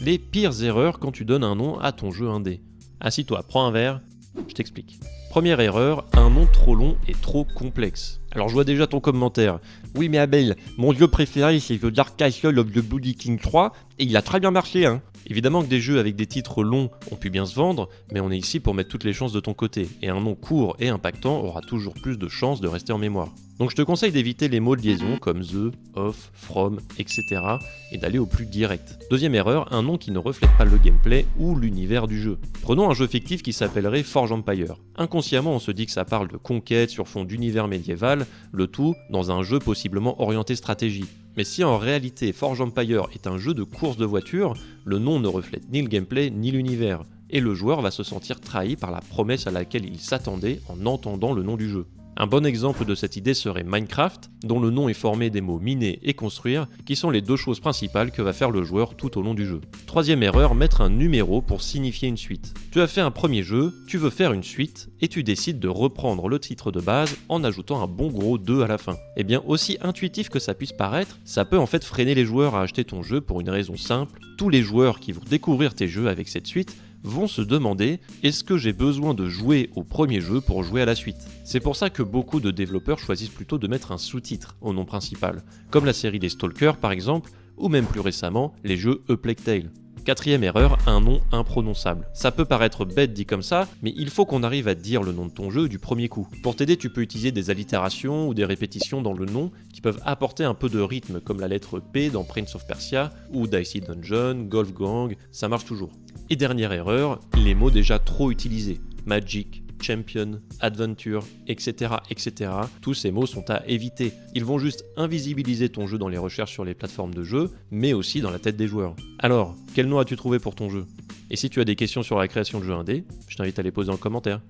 Les pires erreurs quand tu donnes un nom à ton jeu indé. Assis-toi, prends un verre, je t'explique. Première erreur, un nom trop long et trop complexe. Alors je vois déjà ton commentaire. Oui mais Abel, mon jeu préféré c'est The Dark Castle of the Bloody King 3 et il a très bien marché hein. Évidemment que des jeux avec des titres longs ont pu bien se vendre, mais on est ici pour mettre toutes les chances de ton côté, et un nom court et impactant aura toujours plus de chances de rester en mémoire. Donc je te conseille d'éviter les mots de liaison comme the, of, from, etc. et d'aller au plus direct. Deuxième erreur, un nom qui ne reflète pas le gameplay ou l'univers du jeu. Prenons un jeu fictif qui s'appellerait Forge Empire. Inconsciemment on se dit que ça parle de conquête sur fond d'univers médiéval, le tout dans un jeu possiblement orienté stratégie. Mais si en réalité Forge Empire est un jeu de course de voiture, le nom ne reflète ni le gameplay ni l'univers, et le joueur va se sentir trahi par la promesse à laquelle il s'attendait en entendant le nom du jeu. Un bon exemple de cette idée serait Minecraft, dont le nom est formé des mots miner et construire, qui sont les deux choses principales que va faire le joueur tout au long du jeu. Troisième erreur, mettre un numéro pour signifier une suite. Tu as fait un premier jeu, tu veux faire une suite, et tu décides de reprendre le titre de base en ajoutant un bon gros 2 à la fin. Et bien aussi intuitif que ça puisse paraître, ça peut en fait freiner les joueurs à acheter ton jeu pour une raison simple, tous les joueurs qui vont découvrir tes jeux avec cette suite vont se demander est-ce que j'ai besoin de jouer au premier jeu pour jouer à la suite. C'est pour ça que beaucoup de développeurs choisissent plutôt de mettre un sous-titre au nom principal, comme la série des Stalker par exemple, ou même plus récemment les jeux A Plague Tale. Quatrième erreur, un nom imprononçable. Ça peut paraître bête dit comme ça, mais il faut qu'on arrive à dire le nom de ton jeu du premier coup. Pour t'aider, tu peux utiliser des allitérations ou des répétitions dans le nom qui peuvent apporter un peu de rythme, comme la lettre P dans Prince of Persia ou Dicey Dungeon, Golf Gang, ça marche toujours. Et dernière erreur, les mots déjà trop utilisés. Magic, Champion, Adventure, etc., etc. Tous ces mots sont à éviter. Ils vont juste invisibiliser ton jeu dans les recherches sur les plateformes de jeu, mais aussi dans la tête des joueurs. Alors, quel nom as-tu trouvé pour ton jeu? Et si tu as des questions sur la création de jeux indés, je t'invite à les poser en commentaire.